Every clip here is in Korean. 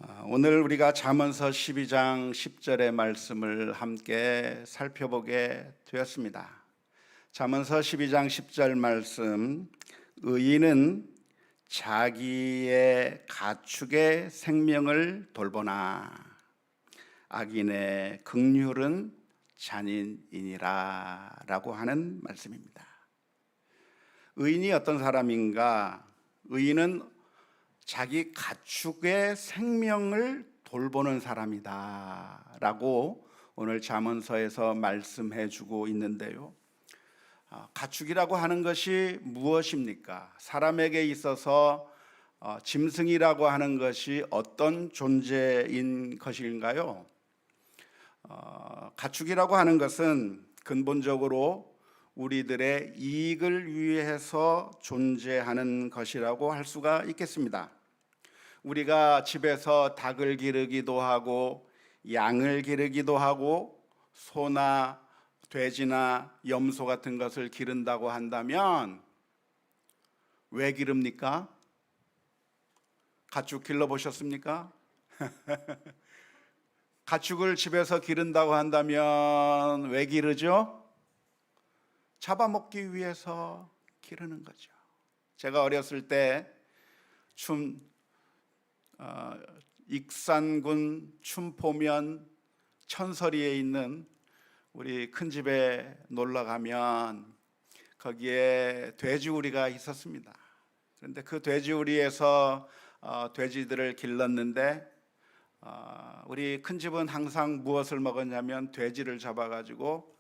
오늘 우리가 잠언서 12장 10절의 말씀을 함께 살펴보게 되었습니다. 잠언서 12장 10절 말씀, 의인은 자기의 가축의 생명을 돌보나 악인의 긍휼은 잔인이니라 라고 하는 말씀입니다. 의인이 어떤 사람인가? 의인은 자기 가축의 생명을 돌보는 사람이다 라고 오늘 잠언서에서 말씀해 주고 있는데요. 가축이라고 하는 것이 무엇입니까? 사람에게 있어서 짐승이라고 하는 것이 어떤 존재인 것인가요? 가축이라고 하는 것은 근본적으로 우리들의 이익을 위해서 존재하는 것이라고 할 수가 있겠습니다. 우리가 집에서 닭을 기르기도 하고 양을 기르기도 하고 소나 돼지나 염소 같은 것을 기른다고 한다면 왜 기릅니까? 가축 길러보셨습니까? 가축을 집에서 기른다고 한다면 왜 기르죠? 잡아먹기 위해서 기르는 거죠. 제가 어렸을 때 익산군 춘포면 천서리에 있는 우리 큰 집에 놀러 가면 거기에 돼지우리가 있었습니다. 그런데 그 돼지우리에서 돼지들을 길렀는데 우리 큰 집은 항상 무엇을 먹었냐면 돼지를 잡아가지고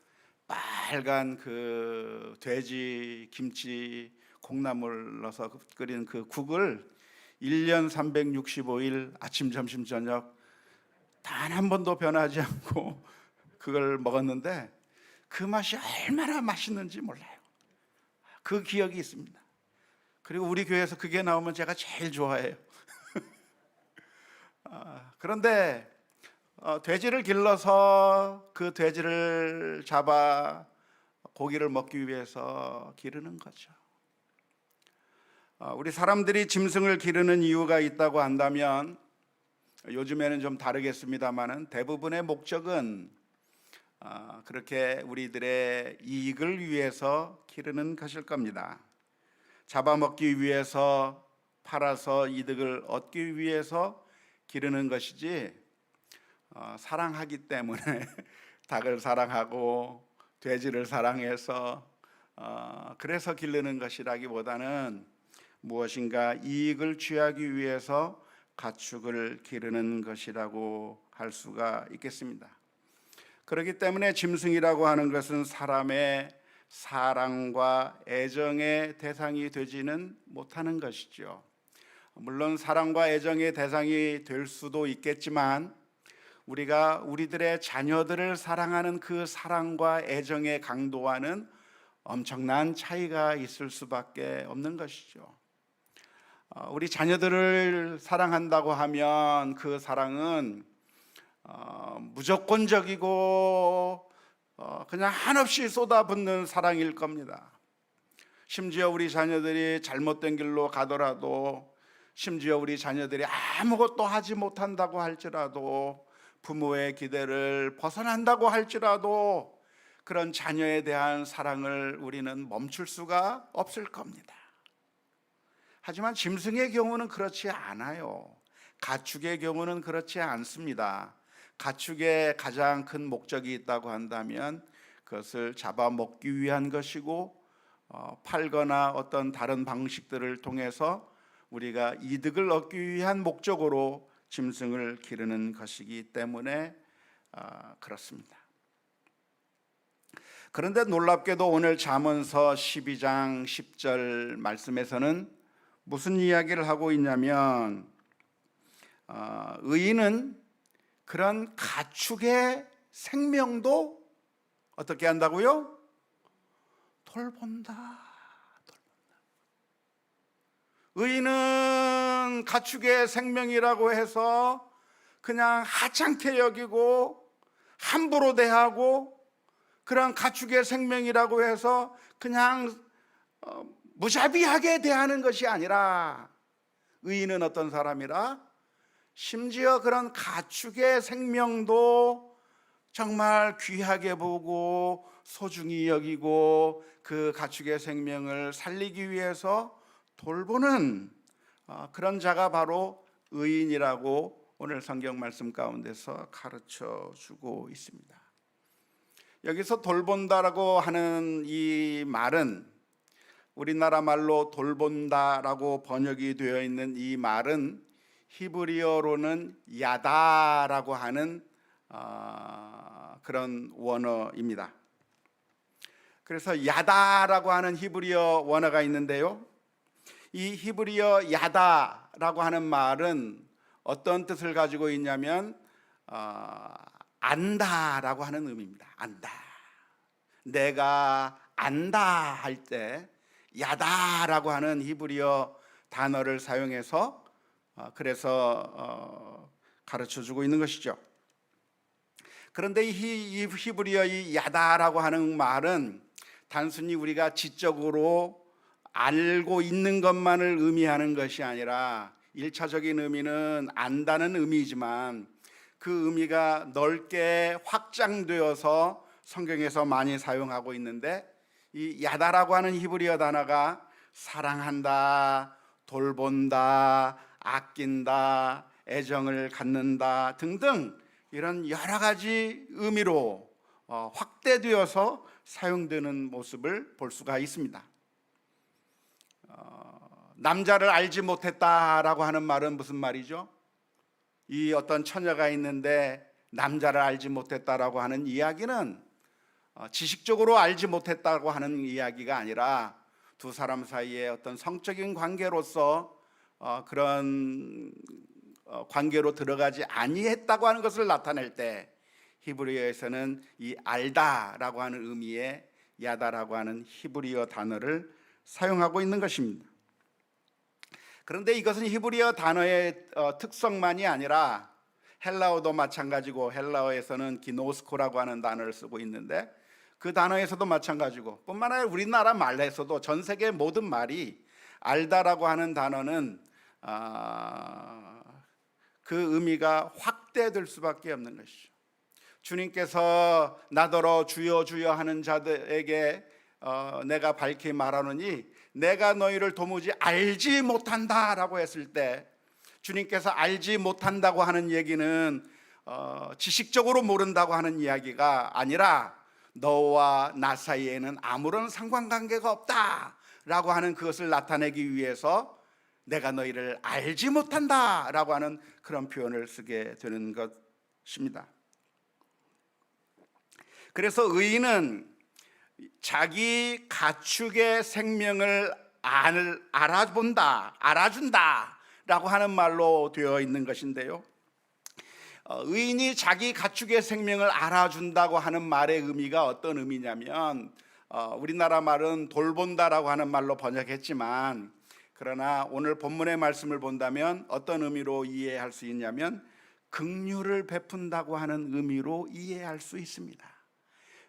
빨간 그 돼지 김치 콩나물 넣어서 끓인 그 국을 1년 365일 아침 점심 저녁 단 한 번도 변하지 않고 그걸 먹었는데 그 맛이 얼마나 맛있는지 몰라요. 그 기억이 있습니다. 그리고 우리 교회에서 그게 나오면 제가 제일 좋아해요. 그런데 돼지를 길러서 그 돼지를 잡아 고기를 먹기 위해서 기르는 거죠. 우리 사람들이 짐승을 기르는 이유가 있다고 한다면 요즘에는 좀 다르겠습니다만은 대부분의 목적은 그렇게 우리들의 이익을 위해서 기르는 것일 겁니다. 잡아먹기 위해서, 팔아서 이득을 얻기 위해서 기르는 것이지 사랑하기 때문에 닭을 사랑하고 돼지를 사랑해서 그래서 기르는 것이라기보다는 무엇인가 이익을 취하기 위해서 가축을 기르는 것이라고 할 수가 있겠습니다. 그렇기 때문에 짐승이라고 하는 것은 사람의 사랑과 애정의 대상이 되지는 못하는 것이죠. 물론 사랑과 애정의 대상이 될 수도 있겠지만 우리가 우리들의 자녀들을 사랑하는 그 사랑과 애정의 강도와는 엄청난 차이가 있을 수밖에 없는 것이죠. 우리 자녀들을 사랑한다고 하면 그 사랑은 무조건적이고 그냥 한없이 쏟아붓는 사랑일 겁니다. 심지어 우리 자녀들이 잘못된 길로 가더라도, 심지어 우리 자녀들이 아무것도 하지 못한다고 할지라도, 부모의 기대를 벗어난다고 할지라도 그런 자녀에 대한 사랑을 우리는 멈출 수가 없을 겁니다. 하지만 짐승의 경우는 그렇지 않아요. 가축의 경우는 그렇지 않습니다. 가축의 가장 큰 목적이 있다고 한다면 그것을 잡아먹기 위한 것이고 팔거나 어떤 다른 방식들을 통해서 우리가 이득을 얻기 위한 목적으로 짐승을 기르는 것이기 때문에 그렇습니다. 그런데 놀랍게도 오늘 잠언서 12장 10절 말씀에서는 무슨 이야기를 하고 있냐면 의인은 그런 가축의 생명도 어떻게 한다고요? 돌본다. 의인은 가축의 생명이라고 해서 그냥 하찮게 여기고 함부로 대하고 그런 가축의 생명이라고 해서 그냥 무자비하게 대하는 것이 아니라 의인은 어떤 사람이라? 심지어 그런 가축의 생명도 정말 귀하게 보고 소중히 여기고 그 가축의 생명을 살리기 위해서 돌보는 그런 자가 바로 의인이라고 오늘 성경 말씀 가운데서 가르쳐 주고 있습니다. 여기서 돌본다라고 하는 이 말은, 우리나라 말로 돌본다라고 번역이 되어 있는 이 말은 히브리어로는 야다라고 하는 그런 원어입니다. 그래서 야다라고 하는 히브리어 원어가 있는데요, 이 히브리어 야다라고 하는 말은 어떤 뜻을 가지고 있냐면 안다라고 하는 의미입니다. 안다, 내가 안다 할 때 야다라고 하는 히브리어 단어를 사용해서 그래서 가르쳐주고 있는 것이죠. 그런데 이 히브리어 이 야다라고 하는 말은 단순히 우리가 지적으로 알고 있는 것만을 의미하는 것이 아니라, 1차적인 의미는 안다는 의미이지만 그 의미가 넓게 확장되어서 성경에서 많이 사용하고 있는데, 이 야다라고 하는 히브리어 단어가 사랑한다, 돌본다, 아낀다, 애정을 갖는다 등등 이런 여러 가지 의미로 확대되어서 사용되는 모습을 볼 수가 있습니다. 남자를 알지 못했다라고 하는 말은 무슨 말이죠? 이 어떤 처녀가 있는데 남자를 알지 못했다라고 하는 이야기는 지식적으로 알지 못했다고 하는 이야기가 아니라 두 사람 사이에 어떤 성적인 관계로서 그런 관계로 들어가지 아니했다고 하는 것을 나타낼 때 히브리어에서는 이 알다라고 하는 의미의 야다라고 하는 히브리어 단어를 사용하고 있는 것입니다. 그런데 이것은 히브리어 단어의 특성만이 아니라 헬라어도 마찬가지고, 헬라어에서는 기노스코라고 하는 단어를 쓰고 있는데 그 단어에서도 마찬가지고, 뿐만 아니라 우리나라 말에서도 전 세계 모든 말이 알다라고 하는 단어는 그 의미가 확대될 수밖에 없는 것이죠. 주님께서 나더러 주여 주여 하는 자들에게 내가 밝히 말하노니 내가 너희를 도무지 알지 못한다라고 했을 때, 주님께서 알지 못한다고 하는 얘기는 지식적으로 모른다고 하는 이야기가 아니라 너와 나 사이에는 아무런 상관관계가 없다라고 하는 그것을 나타내기 위해서 내가 너희를 알지 못한다라고 하는 그런 표현을 쓰게 되는 것입니다. 그래서 의인은 자기 가축의 생명을 알아본다, 알아준다라고 하는 말로 되어 있는 것인데요, 의인이 자기 가축의 생명을 알아준다고 하는 말의 의미가 어떤 의미냐면, 우리나라 말은 돌본다라고 하는 말로 번역했지만, 그러나 오늘 본문의 말씀을 본다면 어떤 의미로 이해할 수 있냐면 긍휼을 베푼다고 하는 의미로 이해할 수 있습니다.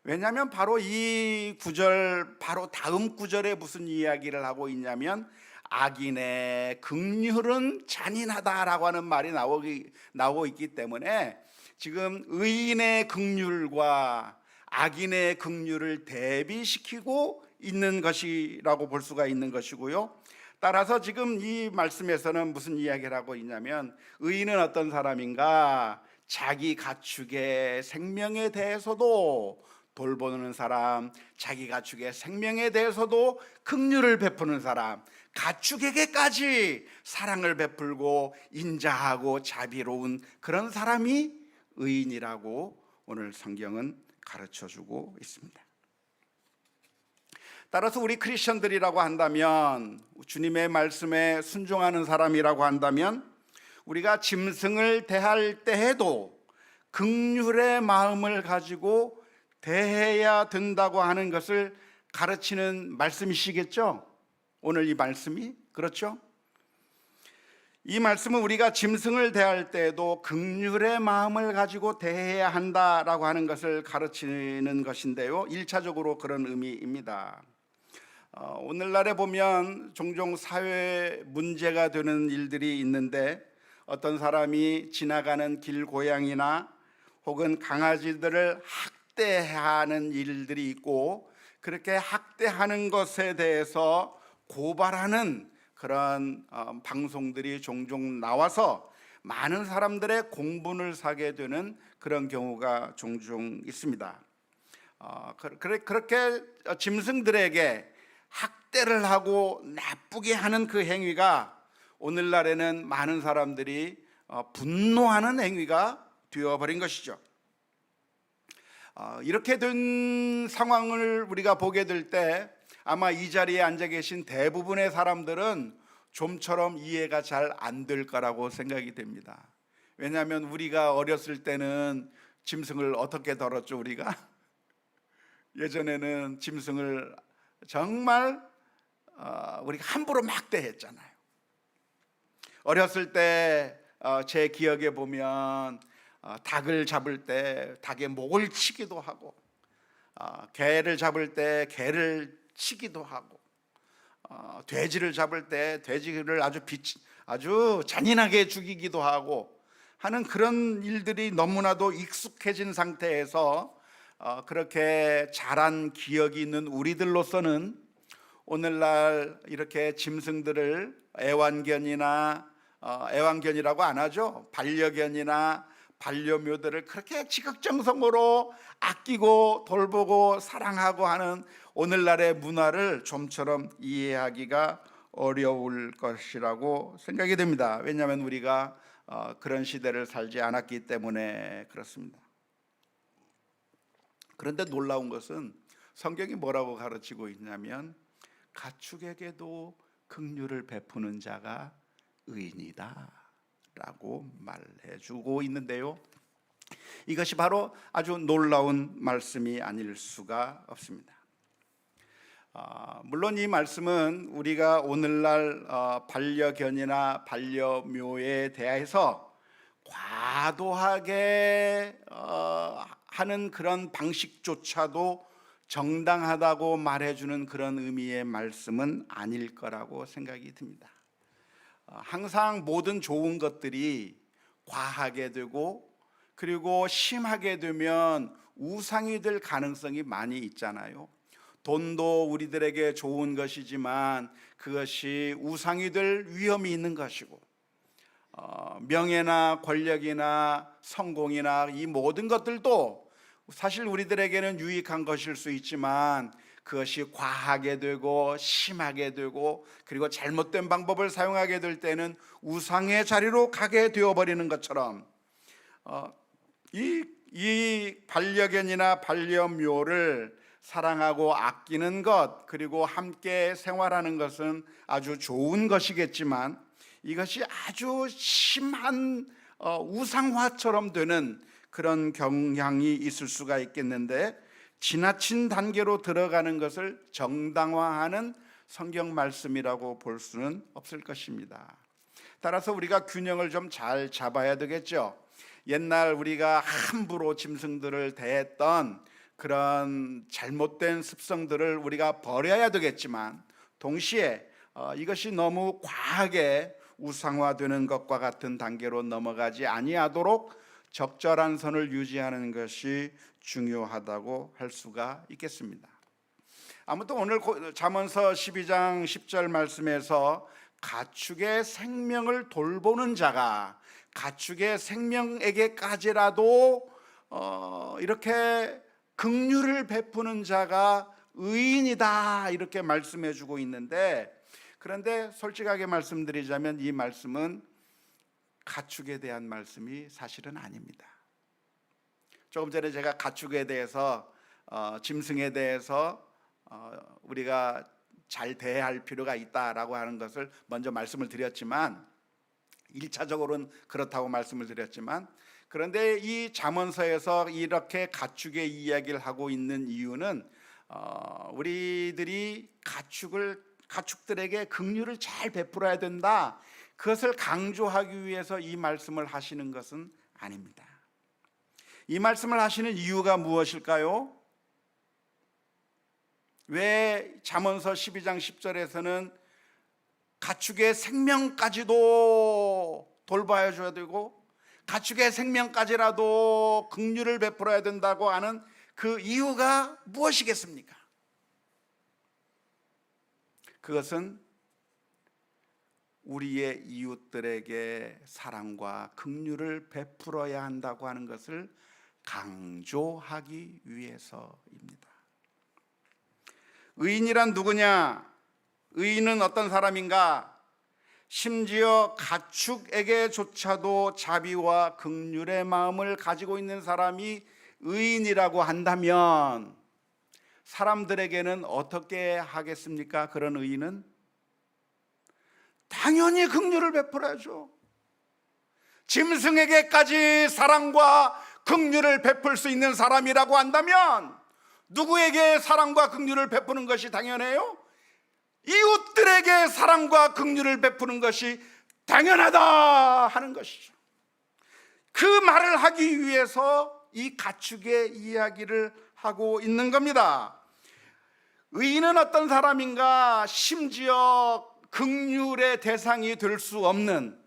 왜냐하면 바로 이 구절, 바로 다음 구절에 무슨 이야기를 하고 있냐면, 악인의 긍휼은 잔인하다라고 하는 말이 나오고 있기 때문에 지금 의인의 긍휼과 악인의 긍휼을 대비시키고 있는 것이라고 볼 수가 있는 것이고요. 따라서 지금 이 말씀에서는 무슨 이야기를 하고 있냐면, 의인은 어떤 사람인가? 자기 가축의 생명에 대해서도 돌보는 사람, 자기 가축의 생명에 대해서도 긍휼을 베푸는 사람, 가축에게까지 사랑을 베풀고 인자하고 자비로운 그런 사람이 의인이라고 오늘 성경은 가르쳐주고 있습니다. 따라서 우리 크리스천들이라고 한다면, 주님의 말씀에 순종하는 사람이라고 한다면, 우리가 짐승을 대할 때에도 긍휼의 마음을 가지고 대해야 된다고 하는 것을 가르치는 말씀이시겠죠? 오늘 이 말씀이 그렇죠? 이 말씀은 우리가 짐승을 대할 때에도 긍휼의 마음을 가지고 대해야 한다라고 하는 것을 가르치는 것인데요, 1차적으로 그런 의미입니다. 오늘날에 보면 종종 사회에 문제가 되는 일들이 있는데, 어떤 사람이 지나가는 길고양이나 혹은 강아지들을 학대하는 일들이 있고, 그렇게 학대하는 것에 대해서 고발하는 그런 방송들이 종종 나와서 많은 사람들의 공분을 사게 되는 그런 경우가 종종 있습니다. 그렇게 짐승들에게 학대를 하고 나쁘게 하는 그 행위가 오늘날에는 많은 사람들이 분노하는 행위가 되어버린 것이죠. 이렇게 된 상황을 우리가 보게 될 때 아마 이 자리에 앉아 계신 대부분의 사람들은 좀처럼 이해가 잘 안 될 거라고 생각이 됩니다. 왜냐하면 우리가 어렸을 때는 짐승을 어떻게 다뤘죠? 우리가 예전에는 짐승을 정말 우리가 함부로 막대했잖아요. 어렸을 때 제 기억에 보면 닭을 잡을 때 닭의 목을 치기도 하고, 개를 잡을 때 개를 치기도 하고, 돼지를 잡을 때 돼지를 아주 잔인하게 죽이기도 하고 하는 그런 일들이 너무나도 익숙해진 상태에서 그렇게 자란 기억이 있는 우리들로서는 오늘날 이렇게 짐승들을 애완견이라고 안 하죠. 반려견이나 반려묘들을 그렇게 지극정성으로 아끼고 돌보고 사랑하고 하는 오늘날의 문화를 좀처럼 이해하기가 어려울 것이라고 생각이 됩니다. 왜냐하면 우리가 그런 시대를 살지 않았기 때문에 그렇습니다. 그런데 놀라운 것은 성경이 뭐라고 가르치고 있냐면 가축에게도 긍휼을 베푸는 자가 의인이다 라고 말해주고 있는데요, 이것이 바로 아주 놀라운 말씀이 아닐 수가 없습니다. 물론 이 말씀은 우리가 오늘날 반려견이나 반려묘에 대해서 과도하게 하는 그런 방식조차도 정당하다고 말해주는 그런 의미의 말씀은 아닐 거라고 생각이 듭니다. 항상 모든 좋은 것들이 과하게 되고 그리고 심하게 되면 우상이 될 가능성이 많이 있잖아요. 돈도 우리들에게 좋은 것이지만 그것이 우상이 될 위험이 있는 것이고, 명예나 권력이나 성공이나 이 모든 것들도 사실 우리들에게는 유익한 것일 수 있지만 그것이 과하게 되고 심하게 되고 그리고 잘못된 방법을 사용하게 될 때는 우상의 자리로 가게 되어버리는 것처럼 이 반려견이나 반려묘를 사랑하고 아끼는 것, 그리고 함께 생활하는 것은 아주 좋은 것이겠지만 이것이 아주 심한 우상화처럼 되는 그런 경향이 있을 수가 있겠는데, 지나친 단계로 들어가는 것을 정당화하는 성경 말씀이라고 볼 수는 없을 것입니다. 따라서 우리가 균형을 좀 잘 잡아야 되겠죠. 옛날 우리가 함부로 짐승들을 대했던 그런 잘못된 습성들을 우리가 버려야 되겠지만, 동시에 이것이 너무 과하게 우상화되는 것과 같은 단계로 넘어가지 아니하도록 적절한 선을 유지하는 것이 중요하다고 할 수가 있겠습니다. 아무튼 오늘 잠언서 12장 10절 말씀에서 가축의 생명을 돌보는 자가, 가축의 생명에게까지라도 이렇게 긍휼을 베푸는 자가 의인이다 이렇게 말씀해 주고 있는데, 그런데 솔직하게 말씀드리자면 이 말씀은 가축에 대한 말씀이 사실은 아닙니다. 조금 전에 제가 가축에 대해서 짐승에 대해서 우리가 잘 대할 필요가 있다라고 하는 것을 먼저 말씀을 드렸지만, 1차적으로는 그렇다고 말씀을 드렸지만, 그런데 이 잠언서에서 이렇게 가축의 이야기를 하고 있는 이유는 우리들이 가축들에게 긍휼을 잘 베풀어야 된다, 그것을 강조하기 위해서 이 말씀을 하시는 것은 아닙니다. 이 말씀을 하시는 이유가 무엇일까요? 왜 잠언서 12장 10절에서는 가축의 생명까지도 돌봐야 줘야 되고 가축의 생명까지라도 긍휼을 베풀어야 된다고 하는 그 이유가 무엇이겠습니까? 그것은 우리의 이웃들에게 사랑과 긍휼을 베풀어야 한다고 하는 것을 강조하기 위해서입니다. 의인이란 누구냐? 의인은 어떤 사람인가? 심지어 가축에게조차도 자비와 긍휼의 마음을 가지고 있는 사람이 의인이라고 한다면 사람들에게는 어떻게 하겠습니까? 그런 의인은 당연히 긍휼을 베풀어야죠. 짐승에게까지 사랑과 긍휼을 베풀 수 있는 사람이라고 한다면 누구에게 사랑과 긍휼을 베푸는 것이 당연해요? 이웃들에게 사랑과 긍휼을 베푸는 것이 당연하다 하는 것이죠. 그 말을 하기 위해서 이 가축의 이야기를 하고 있는 겁니다. 의인은 어떤 사람인가? 심지어 긍휼의 대상이 될 수 없는,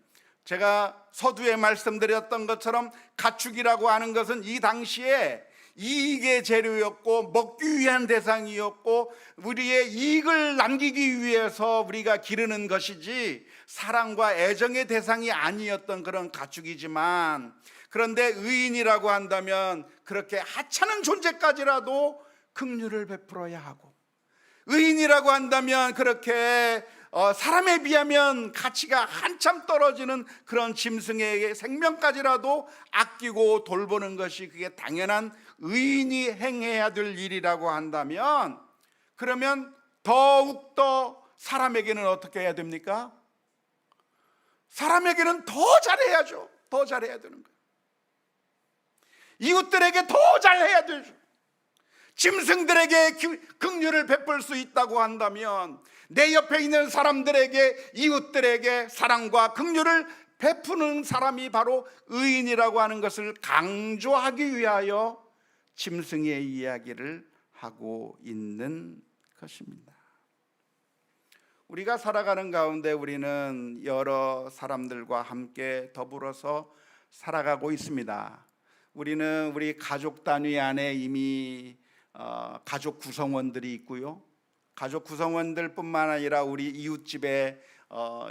제가 서두에 말씀드렸던 것처럼 가축이라고 하는 것은 이 당시에 이익의 재료였고 먹기 위한 대상이었고 우리의 이익을 남기기 위해서 우리가 기르는 것이지 사랑과 애정의 대상이 아니었던 그런 가축이지만, 그런데 의인이라고 한다면 그렇게 하찮은 존재까지라도 긍휼을 베풀어야 하고, 의인이라고 한다면 그렇게 사람에 비하면 가치가 한참 떨어지는 그런 짐승의 생명까지라도 아끼고 돌보는 것이 그게 당연한 의인이 행해야 될 일이라고 한다면, 그러면 더욱더 사람에게는 어떻게 해야 됩니까? 사람에게는 더 잘해야죠. 더 잘해야 되는 거예요. 이웃들에게 더 잘해야 되죠. 짐승들에게 긍휼을 베풀 수 있다고 한다면 내 옆에 있는 사람들에게, 이웃들에게 사랑과 긍휼을 베푸는 사람이 바로 의인이라고 하는 것을 강조하기 위하여 짐승의 이야기를 하고 있는 것입니다. 우리가 살아가는 가운데 우리는 여러 사람들과 함께 더불어서 살아가고 있습니다. 우리는 우리 가족 단위 안에 이미 가족 구성원들이 있고요, 가족 구성원들 뿐만 아니라 우리 이웃집에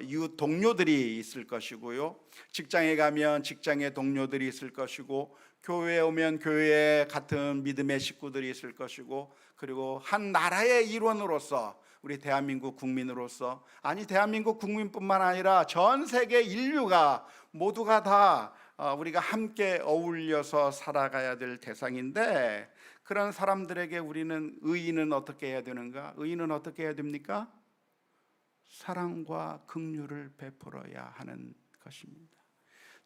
이웃 동료들이 있을 것이고요, 직장에 가면 직장의 동료들이 있을 것이고, 교회에 오면 교회에 같은 믿음의 식구들이 있을 것이고, 그리고 한 나라의 일원으로서 우리 대한민국 국민으로서, 아니 대한민국 국민뿐만 아니라 전 세계 인류가 모두가 다 우리가 함께 어울려서 살아가야 될 대상인데, 그런 사람들에게 우리는, 의인은 어떻게 해야 되는가? 의인은 어떻게 해야 됩니까? 사랑과 긍휼을 베풀어야 하는 것입니다.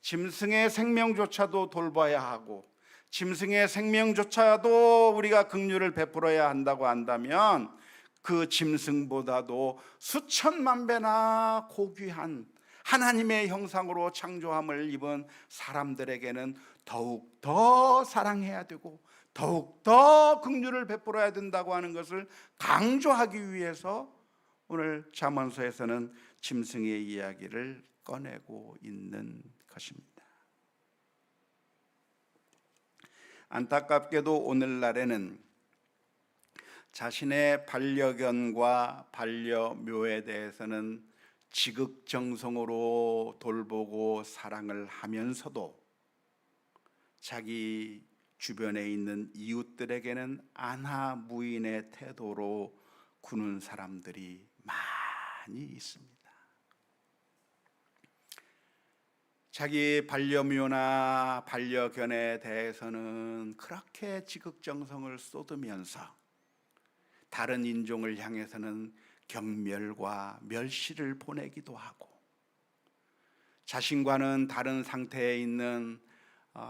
짐승의 생명조차도 돌봐야 하고 짐승의 생명조차도 우리가 긍휼을 베풀어야 한다고 한다면 그 짐승보다도 수천만 배나 고귀한 하나님의 형상으로 창조함을 입은 사람들에게는 더욱더 사랑해야 되고 더욱더 긍휼을 베풀어야 된다고 하는 것을 강조하기 위해서 오늘 잠언서에서는 짐승의 이야기를 꺼내고 있는 것입니다. 안타깝게도 오늘날에는 자신의 반려견과 반려묘에 대해서는 지극정성으로 돌보고 사랑을 하면서도 자기 주변에 있는 이웃들에게는 안하무인의 태도로 구는 사람들이 많이 있습니다. 자기 반려묘나 반려견에 대해서는 그렇게 지극정성을 쏟으면서 다른 인종을 향해서는 경멸과 멸시를 보내기도 하고, 자신과는 다른 상태에 있는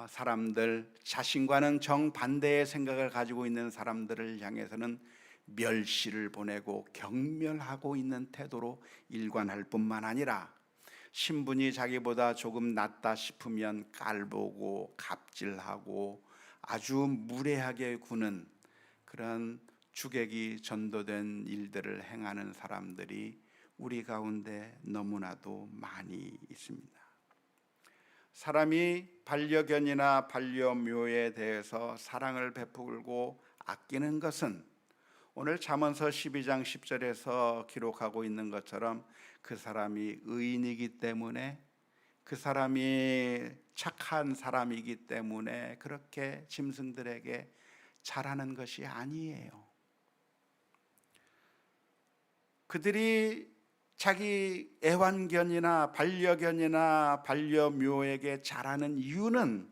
사람들, 자신과는 정반대의 생각을 가지고 있는 사람들을 향해서는 멸시를 보내고 경멸하고 있는 태도로 일관할 뿐만 아니라, 신분이 자기보다 조금 낫다 싶으면 깔보고 갑질하고 아주 무례하게 구는 그런 주객이 전도된 일들을 행하는 사람들이 우리 가운데 너무나도 많이 있습니다. 사람이 반려견이나 반려묘에 대해서 사랑을 베풀고 아끼는 것은 오늘 잠언서 12장 10절에서 기록하고 있는 것처럼 그 사람이 의인이기 때문에, 그 사람이 착한 사람이기 때문에 그렇게 짐승들에게 잘하는 것이 아니에요. 그들이 자기 애완견이나 반려견이나 반려묘에게 잘하는 이유는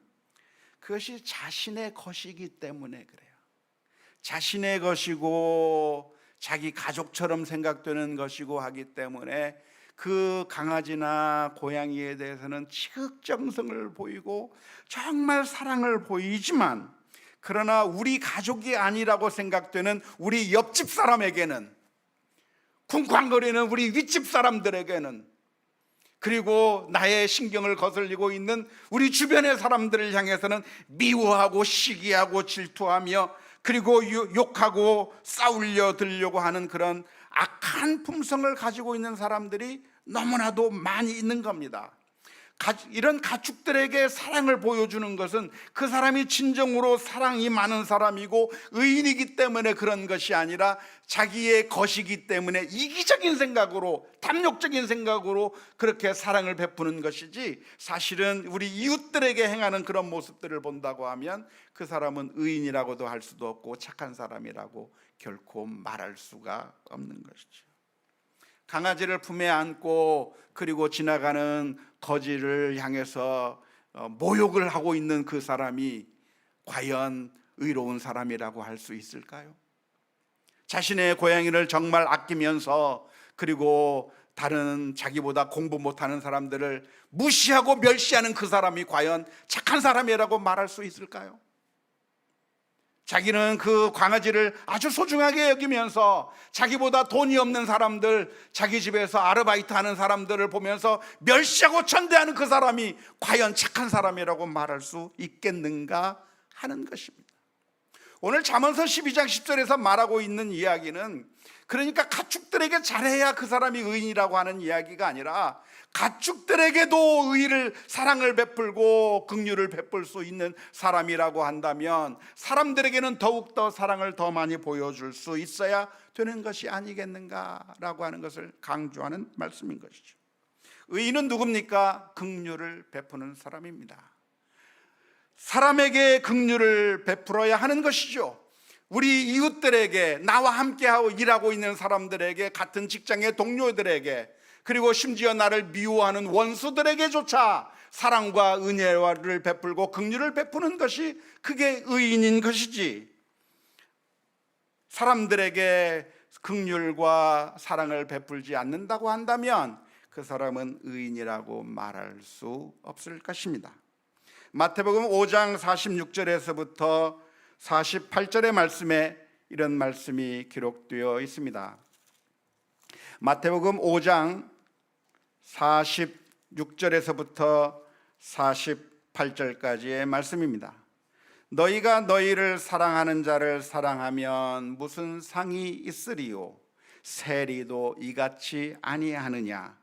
그것이 자신의 것이기 때문에 그래요. 자신의 것이고 자기 가족처럼 생각되는 것이고 하기 때문에 그 강아지나 고양이에 대해서는 지극정성을 보이고 정말 사랑을 보이지만, 그러나 우리 가족이 아니라고 생각되는 우리 옆집 사람에게는, 쿵쾅거리는 우리 윗집 사람들에게는, 그리고 나의 신경을 거슬리고 있는 우리 주변의 사람들을 향해서는 미워하고 시기하고 질투하며, 그리고 욕하고 싸우려 들려고 하는 그런 악한 품성을 가지고 있는 사람들이 너무나도 많이 있는 겁니다. 이런 가축들에게 사랑을 보여주는 것은 그 사람이 진정으로 사랑이 많은 사람이고 의인이기 때문에 그런 것이 아니라 자기의 것이기 때문에 이기적인 생각으로, 탐욕적인 생각으로 그렇게 사랑을 베푸는 것이지, 사실은 우리 이웃들에게 행하는 그런 모습들을 본다고 하면 그 사람은 의인이라고도 할 수도 없고 착한 사람이라고 결코 말할 수가 없는 것이죠. 강아지를 품에 안고 그리고 지나가는 거지를 향해서 모욕을 하고 있는 그 사람이 과연 의로운 사람이라고 할 수 있을까요? 자신의 고양이를 정말 아끼면서 그리고 다른 자기보다 공부 못하는 사람들을 무시하고 멸시하는 그 사람이 과연 착한 사람이라고 말할 수 있을까요? 자기는 그 강아지를 아주 소중하게 여기면서 자기보다 돈이 없는 사람들, 자기 집에서 아르바이트 하는 사람들을 보면서 멸시하고 천대하는 그 사람이 과연 착한 사람이라고 말할 수 있겠는가 하는 것입니다. 오늘 잠언서 12장 10절에서 말하고 있는 이야기는, 그러니까 가축들에게 잘해야 그 사람이 의인이라고 하는 이야기가 아니라 가축들에게도 사랑을 베풀고 긍휼을 베풀 수 있는 사람이라고 한다면 사람들에게는 더욱더 사랑을 더 많이 보여줄 수 있어야 되는 것이 아니겠는가라고 하는 것을 강조하는 말씀인 것이죠. 의인은 누굽니까? 긍휼을 베푸는 사람입니다. 사람에게 긍휼을 베풀어야 하는 것이죠. 우리 이웃들에게, 나와 함께하고 일하고 있는 사람들에게, 같은 직장의 동료들에게, 그리고 심지어 나를 미워하는 원수들에게조차 사랑과 은혜를 베풀고 긍휼을 베푸는 것이 그게 의인인 것이지, 사람들에게 긍휼과 사랑을 베풀지 않는다고 한다면 그 사람은 의인이라고 말할 수 없을 것입니다. 마태복음 5장 46절에서부터 48절의 말씀에 이런 말씀이 기록되어 있습니다. 마태복음 5장 46절에서부터 48절까지의 말씀입니다. 너희가 너희를 사랑하는 자를 사랑하면 무슨 상이 있으리요? 세리도 이같이 아니하느냐?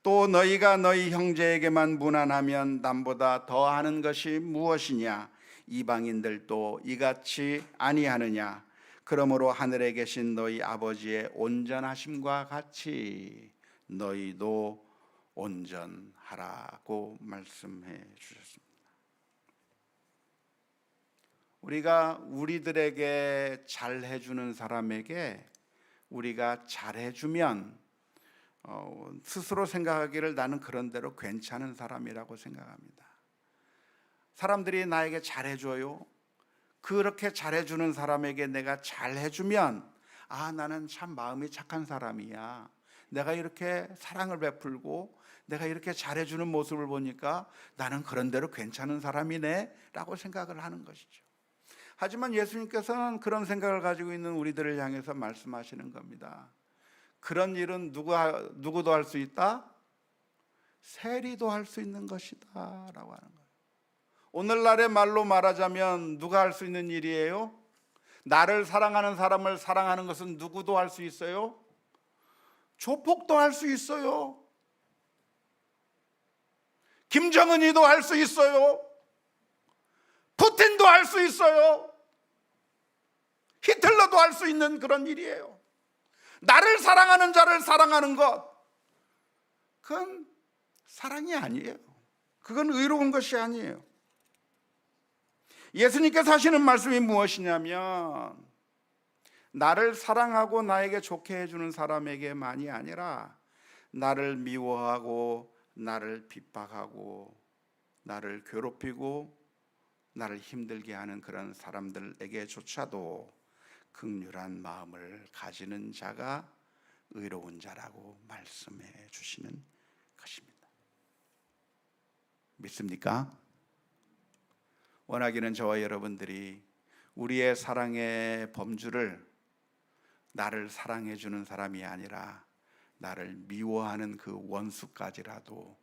또 너희가 너희 형제에게만 무난하면 남보다 더하는 것이 무엇이냐? 이방인들도 이같이 아니하느냐? 그러므로 하늘에 계신 너희 아버지의 온전하심과 같이 너희도 온전하라고 말씀해 주셨습니다. 우리가 우리들에게 잘해주는 사람에게 우리가 잘해주면 스스로 생각하기를 나는 그런 대로 괜찮은 사람이라고 생각합니다. 사람들이 나에게 잘해줘요. 그렇게 잘해주는 사람에게 내가 잘해주면 나는 참 마음이 착한 사람이야. 내가 이렇게 사랑을 베풀고 내가 이렇게 잘해주는 모습을 보니까 나는 그런 대로 괜찮은 사람이네 라고 생각을 하는 것이죠. 하지만 예수님께서는 그런 생각을 가지고 있는 우리들을 향해서 말씀하시는 겁니다. 그런 일은 누구도 할 수 있다? 세리도 할 수 있는 것이다 라고 하는 거예요. 오늘날의 말로 말하자면 누가 할 수 있는 일이에요? 나를 사랑하는 사람을 사랑하는 것은 누구도 할 수 있어요? 조폭도 할 수 있어요. 김정은이도 할 수 있어요. 푸틴도 할 수 있어요. 히틀러도 할 수 있는 그런 일이에요. 나를 사랑하는 자를 사랑하는 것, 그건 사랑이 아니에요. 그건 의로운 것이 아니에요. 예수님께서 하시는 말씀이 무엇이냐면, 나를 사랑하고 나에게 좋게 해주는 사람에게만이 아니라 나를 미워하고 나를 핍박하고 나를 괴롭히고 나를 힘들게 하는 그런 사람들에게조차도 긍휼한 마음을 가지는 자가 의로운 자라고 말씀해 주시는 것입니다. 믿습니까? 원하기는 저와 여러분들이 우리의 사랑의 범주를 나를 사랑해 주는 사람이 아니라 나를 미워하는 그 원수까지라도,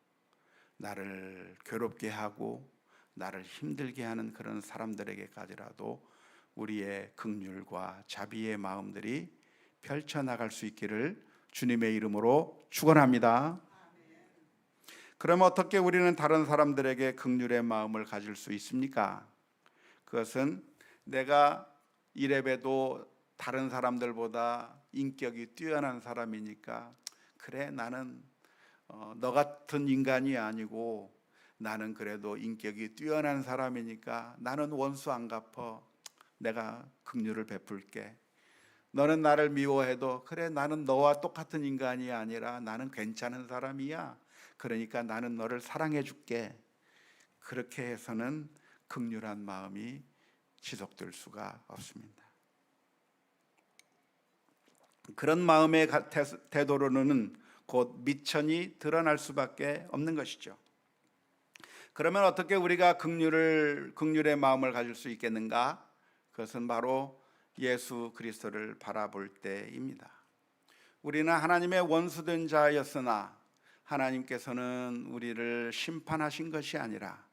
나를 괴롭게 하고 나를 힘들게 하는 그런 사람들에게까지라도 우리의 긍휼과 자비의 마음들이 펼쳐나갈 수 있기를 주님의 이름으로 축원합니다. 그럼 어떻게 우리는 다른 사람들에게 긍휼의 마음을 가질 수 있습니까? 그것은 내가 이래봬도 다른 사람들보다 인격이 뛰어난 사람이니까, 그래 나는 너 같은 인간이 아니고 나는 그래도 인격이 뛰어난 사람이니까 나는 원수 안 갚어, 내가 긍휼을 베풀게. 너는 나를 미워해도 그래 나는 너와 똑같은 인간이 아니라 나는 괜찮은 사람이야, 그러니까 나는 너를 사랑해 줄게. 그렇게 해서는 긍휼한 마음이 지속될 수가 없습니다. 그런 마음의 태도로는 곧 미천이 드러날 수밖에 없는 것이죠. 그러면 어떻게 우리가 긍휼의 마음을 가질 수 있겠는가? 그것은 바로 예수 그리스도를 바라볼 때입니다. 우리는 하나님의 원수된 자였으나 하나님께서는 우리를 심판하신 것이 아니라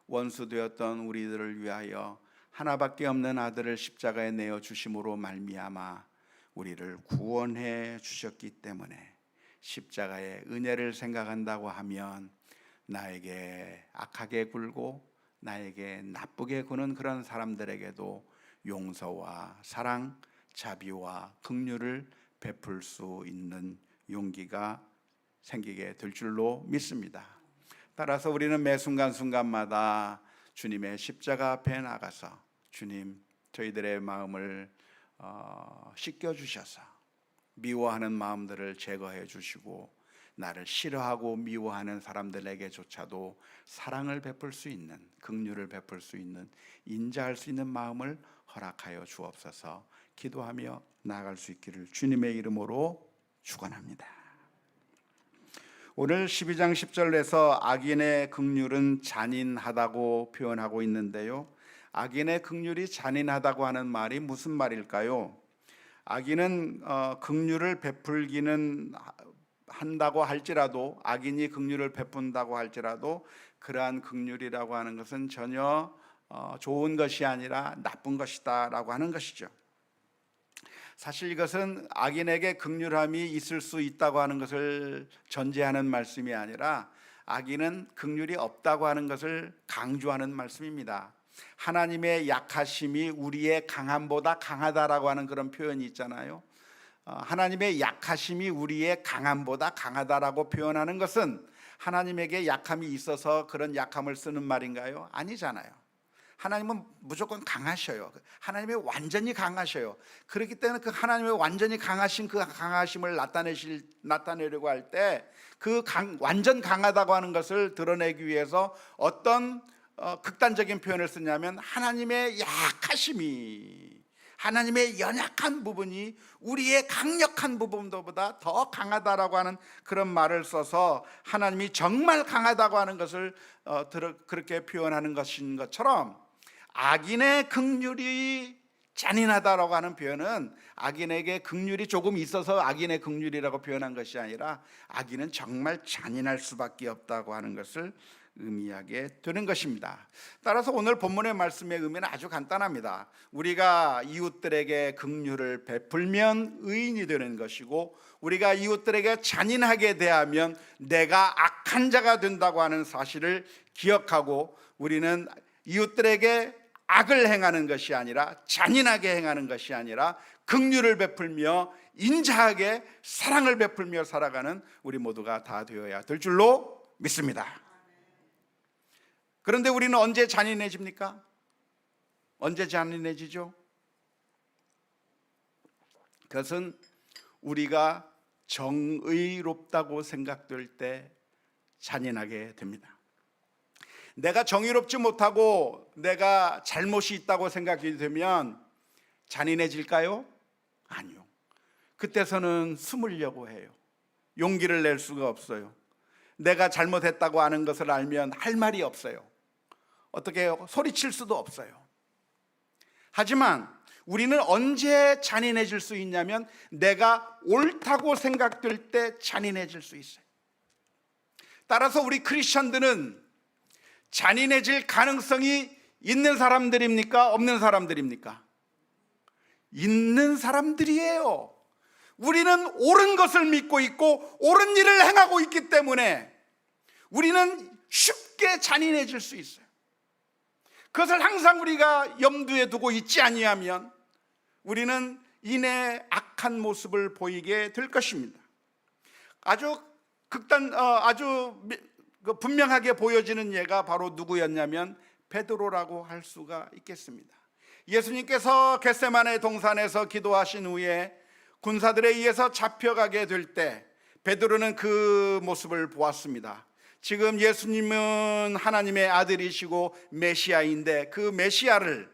원수되었던 우리들을 위하여 하나밖에 없는 아들을 십자가에 내어 주심으로 말미암아 우리를 구원해 주셨기 때문에, 십자가의 은혜를 생각한다고 하면 나에게 악하게 굴고 나에게 나쁘게 구는 그런 사람들에게도 용서와 사랑, 자비와 긍휼을 베풀 수 있는 용기가 생기게 될 줄로 믿습니다. 따라서 우리는 매 순간순간마다 주님의 십자가 앞에 나가서, 주님 저희들의 마음을 씻겨주셔서 미워하는 마음들을 제거해 주시고 나를 싫어하고 미워하는 사람들에게조차도 사랑을 베풀 수 있는, 긍휼을 베풀 수 있는, 인자할 수 있는 마음을 허락하여 주옵소서. 기도하며 나아갈 수 있기를 주님의 이름으로 축원합니다. 오늘 12장 10절에서 악인의 긍휼은 잔인하다고 표현하고 있는데요, 악인의 긍휼이 잔인하다고 하는 말이 무슨 말일까요? 악인은 긍휼을 베풀기는 한다고 할지라도, 악인이 긍휼을 베푼다고 할지라도 그러한 긍휼이라고 하는 것은 전혀 좋은 것이 아니라 나쁜 것이다 라고 하는 것이죠. 사실 이것은 악인에게 긍휼함이 있을 수 있다고 하는 것을 전제하는 말씀이 아니라 악인은 긍휼이 없다고 하는 것을 강조하는 말씀입니다. 하나님의 약하심이 우리의 강함보다 강하다라고 하는 그런 표현이 있잖아요. 하나님의 약하심이 우리의 강함보다 강하다라고 표현하는 것은 하나님에게 약함이 있어서 그런 약함을 쓰는 말인가요? 아니잖아요. 하나님은 무조건 강하셔요. 하나님이 완전히 강하셔요. 그렇기 때문에 그 하나님의 완전히 강하신 그 강하심을 나타내려고 할 때 그 완전 강하다고 하는 것을 드러내기 위해서 어떤 극단적인 표현을 쓰냐면, 하나님의 약하심이, 하나님의 연약한 부분이 우리의 강력한 부분보다 더 강하다라고 하는 그런 말을 써서 하나님이 정말 강하다고 하는 것을 그렇게 표현하는 것인 것처럼, 악인의 긍휼이 잔인하다라고 하는 표현은 악인에게 긍휼이 조금 있어서 악인의 긍휼이라고 표현한 것이 아니라 악인은 정말 잔인할 수밖에 없다고 하는 것을 의미하게 되는 것입니다. 따라서 오늘 본문의 말씀의 의미는 아주 간단합니다. 우리가 이웃들에게 긍휼을 베풀면 의인이 되는 것이고, 우리가 이웃들에게 잔인하게 대하면 내가 악한 자가 된다고 하는 사실을 기억하고, 우리는 이웃들에게 악을 행하는 것이 아니라, 잔인하게 행하는 것이 아니라 긍휼을 베풀며 인자하게 사랑을 베풀며 살아가는 우리 모두가 다 되어야 될 줄로 믿습니다. 그런데 우리는 언제 잔인해집니까? 언제 잔인해지죠? 그것은 우리가 정의롭다고 생각될 때 잔인하게 됩니다. 내가 정의롭지 못하고 내가 잘못이 있다고 생각이 되면 잔인해질까요? 아니요. 그때서는 숨으려고 해요. 용기를 낼 수가 없어요. 내가 잘못했다고 하는 것을 알면 할 말이 없어요. 어떻게 해요? 소리칠 수도 없어요. 하지만 우리는 언제 잔인해질 수 있냐면 내가 옳다고 생각될 때 잔인해질 수 있어요. 따라서 우리 크리스천들은 잔인해질 가능성이 있는 사람들입니까? 없는 사람들입니까? 있는 사람들이에요. 우리는 옳은 것을 믿고 있고 옳은 일을 행하고 있기 때문에 우리는 쉽게 잔인해질 수 있어요. 그것을 항상 우리가 염두에 두고 있지 아니하면 우리는 이내 악한 모습을 보이게 될 것입니다. 아주 분명하게 보여지는 예가 바로 누구였냐면 베드로라고 할 수가 있겠습니다. 예수님께서 겟세마네 동산에서 기도하신 후에 군사들에 의해서 잡혀가게 될 때 베드로는 그 모습을 보았습니다. 지금 예수님은 하나님의 아들이시고 메시아인데 그 메시아를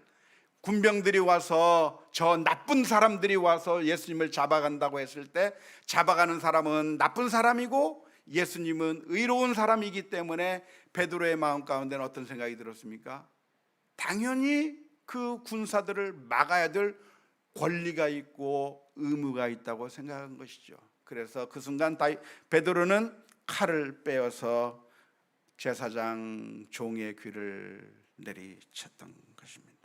군병들이 와서, 저 나쁜 사람들이 와서 예수님을 잡아간다고 했을 때 잡아가는 사람은 나쁜 사람이고 예수님은 의로운 사람이기 때문에 베드로의 마음 가운데는 어떤 생각이 들었습니까? 당연히 그 군사들을 막아야 될 권리가 있고 의무가 있다고 생각한 것이죠. 그래서 그 순간 베드로는 칼을 빼어서 제사장 종의 귀를 내리쳤던 것입니다.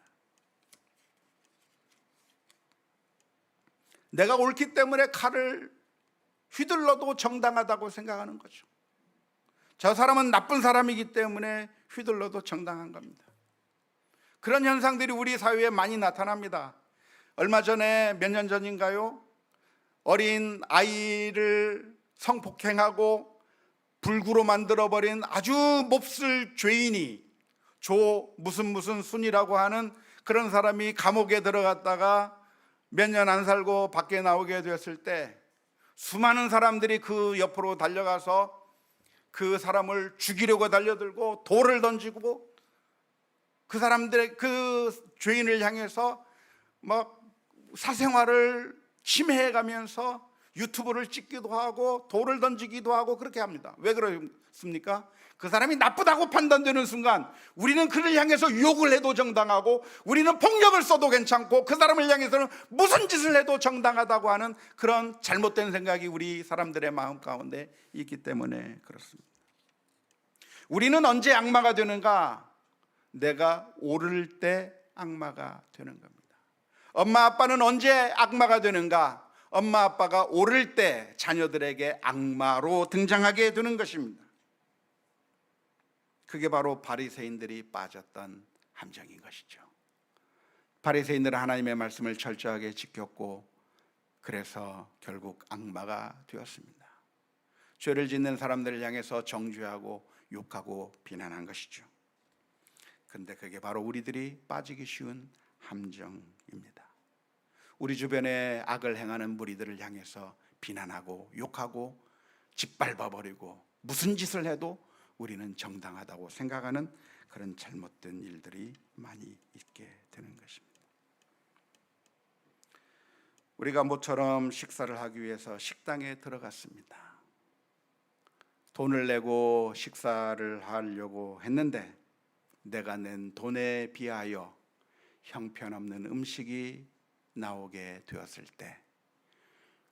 내가 옳기 때문에 칼을 휘둘러도 정당하다고 생각하는 거죠. 저 사람은 나쁜 사람이기 때문에 휘둘러도 정당한 겁니다. 그런 현상들이 우리 사회에 많이 나타납니다. 얼마 전에, 몇 년 전인가요? 어린 아이를 성폭행하고 불구로 만들어버린 아주 몹쓸 죄인이 무슨 순이라고 하는 그런 사람이 감옥에 들어갔다가 몇 년 안 살고 밖에 나오게 되었을 때 수많은 사람들이 그 옆으로 달려가서 그 사람을 죽이려고 달려들고 돌을 던지고 그 죄인을 향해서 막 사생활을 침해해가면서 유튜브를 찍기도 하고 돌을 던지기도 하고 그렇게 합니다. 왜 그렇습니까? 그 사람이 나쁘다고 판단되는 순간 우리는 그를 향해서 유혹을 해도 정당하고, 우리는 폭력을 써도 괜찮고, 그 사람을 향해서는 무슨 짓을 해도 정당하다고 하는 그런 잘못된 생각이 우리 사람들의 마음 가운데 있기 때문에 그렇습니다. 우리는 언제 악마가 되는가? 내가 옳을 때 악마가 되는 겁니다. 엄마 아빠는 언제 악마가 되는가? 엄마 아빠가 옳을 때 자녀들에게 악마로 등장하게 되는 것입니다. 그게 바로 바리새인들이 빠졌던 함정인 것이죠. 바리새인들은 하나님의 말씀을 철저하게 지켰고 그래서 결국 악마가 되었습니다. 죄를 짓는 사람들을 향해서 정죄하고 욕하고 비난한 것이죠. 그런데 그게 바로 우리들이 빠지기 쉬운 함정입니다. 우리 주변에 악을 행하는 무리들을 향해서 비난하고 욕하고 짓밟아버리고 무슨 짓을 해도 우리는 정당하다고 생각하는 그런 잘못된 일들이 많이 있게 되는 것입니다. 우리가 모처럼 식사를 하기 위해서 식당에 들어갔습니다. 돈을 내고 식사를 하려고 했는데 내가 낸 돈에 비하여 형편없는 음식이 나오게 되었을 때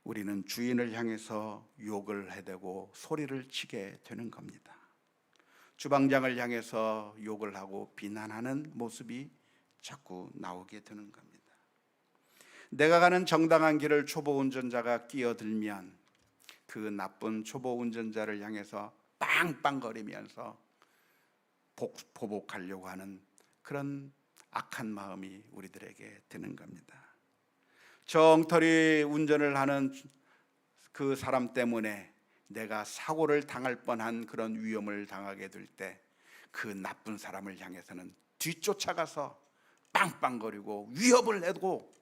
우리는 주인을 향해서 욕을 해대고 소리를 치게 되는 겁니다. 주방장을 향해서 욕을 하고 비난하는 모습이 자꾸 나오게 되는 겁니다. 내가 가는 정당한 길을 초보 운전자가 끼어들면 그 나쁜 초보 운전자를 향해서 빵빵거리면서 보복하려고 하는 그런 악한 마음이 우리들에게 드는 겁니다. 정터리 운전을 하는 그 사람 때문에 내가 사고를 당할 뻔한 그런 위험을 당하게 될 때 그 나쁜 사람을 향해서는 뒤쫓아가서 빵빵거리고 위협을 해도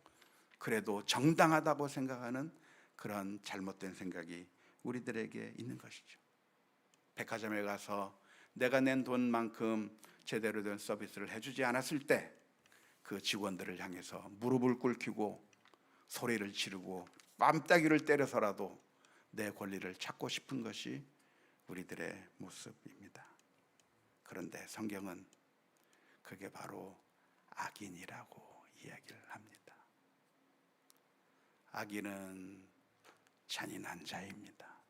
그래도 정당하다고 생각하는 그런 잘못된 생각이 우리들에게 있는 것이죠. 백화점에 가서 내가 낸 돈만큼 제대로 된 서비스를 해주지 않았을 때 그 직원들을 향해서 무릎을 꿇히고 소리를 지르고 뺨따기를 때려서라도 내 권리를 찾고 싶은 것이 우리들의 모습입니다. 그런데 성경은 그게 바로 악인이라고 이야기를 합니다. 악인은 잔인한 자입니다.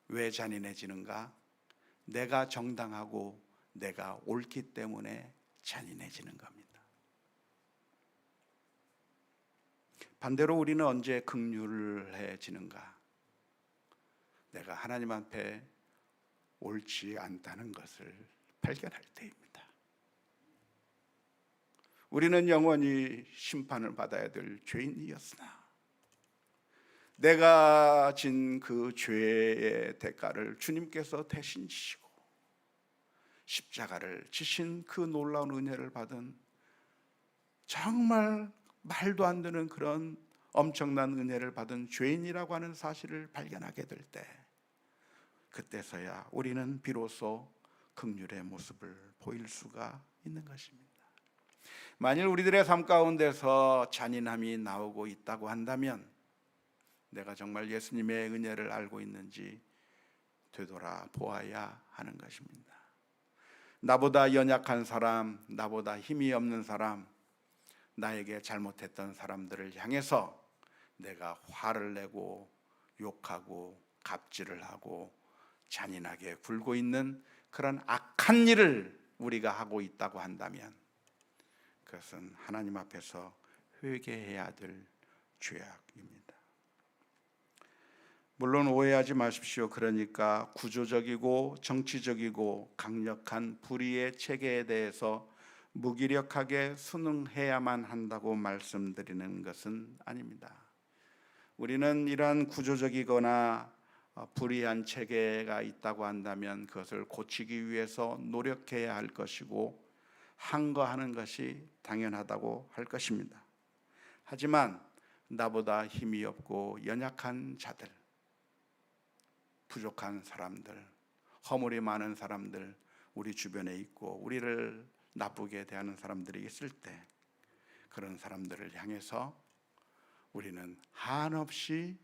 왜 잔인해지는가? 내가 정당하고 내가 옳기 때문에 잔인해지는 겁니다. 반대로 우리는 언제 긍휼해지는가? 내가 하나님 앞에 옳지 않다는 것을 발견할 때입니다. 우리는 영원히 심판을 받아야 될 죄인이었으나 내가 진 그 죄의 대가를 주님께서 대신 지시고 십자가를 지신 그 놀라운 은혜를 받은 정말 말도 안 되는 그런 엄청난 은혜를 받은 죄인이라고 하는 사실을 발견하게 될 때 그때서야 우리는 비로소 긍휼의 모습을 보일 수가 있는 것입니다. 만일 우리들의 삶 가운데서 잔인함이 나오고 있다고 한다면 내가 정말 예수님의 은혜를 알고 있는지 되돌아 보아야 하는 것입니다. 나보다 연약한 사람, 나보다 힘이 없는 사람, 나에게 잘못했던 사람들을 향해서 내가 화를 내고 욕하고 갑질을 하고 잔인하게 굴고 있는 그런 악한 일을 우리가 하고 있다고 한다면 그것은 하나님 앞에서 회개해야 될 죄악입니다. 물론 오해하지 마십시오. 그러니까 구조적이고 정치적이고 강력한 불의의 체계에 대해서 무기력하게 순응해야만 한다고 말씀드리는 것은 아닙니다. 우리는 이러한 구조적이거나 불의한 체계가 있다고 한다면 그것을 고치기 위해서 노력해야 할 것이고 항거하는 것이 당연하다고 할 것입니다. 하지만 나보다 힘이 없고 연약한 자들, 부족한 사람들, 허물이 많은 사람들 우리 주변에 있고 우리를 나쁘게 대하는 사람들이 있을 때 그런 사람들을 향해서 우리는 한없이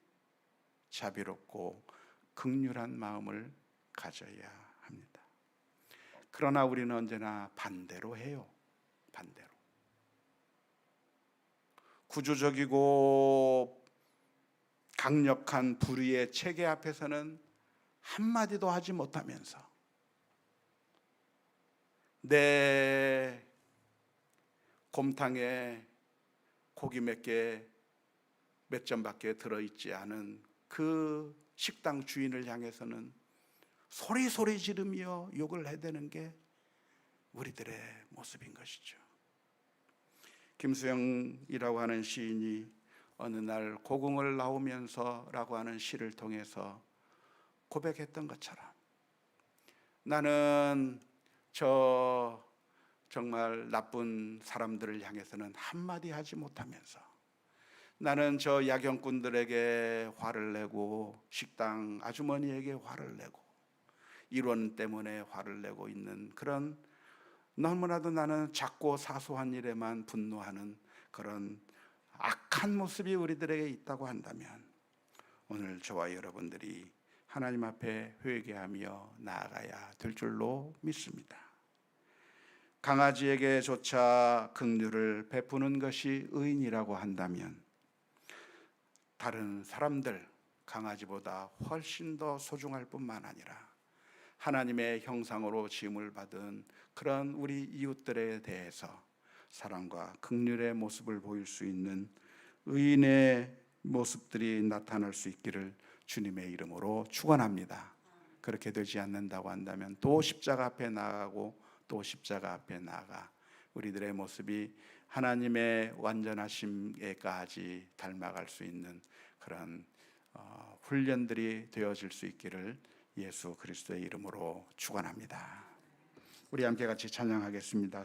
자비롭고 긍휼한 마음을 가져야 합니다. 그러나 우리는 언제나 반대로 해요. 반대로. 구조적이고 강력한 불의의 체계 앞에서는 한마디도 하지 못하면서 내 곰탕에 고기 몇 점밖에 들어있지 않은 그 식당 주인을 향해서는 소리 지르며 욕을 해대는 게 우리들의 모습인 것이죠. 김수영이라고 하는 시인이 어느 날 고궁을 나오면서라고 하는 시를 통해서 고백했던 것처럼 나는 정말 나쁜 사람들을 향해서는 한마디 하지 못하면서 나는 야경꾼들에게 화를 내고 식당 아주머니에게 화를 내고 일원 때문에 화를 내고 있는 그런 너무나도 나는 작고 사소한 일에만 분노하는 그런 악한 모습이 우리들에게 있다고 한다면 오늘 저와 여러분들이 하나님 앞에 회개하며 나아가야 될 줄로 믿습니다. 강아지에게조차 긍휼을 베푸는 것이 의인이라고 한다면 다른 사람들 강아지보다 훨씬 더 소중할 뿐만 아니라 하나님의 형상으로 지음을 받은 그런 우리 이웃들에 대해서 사랑과 긍휼의 모습을 보일 수 있는 의인의 모습들이 나타날 수 있기를 주님의 이름으로 축원합니다. 그렇게 되지 않는다고 한다면 또 십자가 앞에 나아가고 또 십자가 앞에 나아가 우리들의 모습이 하나님의 완전하심에까지 닮아갈 수 있는 그런 훈련들이 되어질 수 있기를 예수 그리스도의 이름으로 축원합니다. 우리 함께 같이 찬양하겠습니다.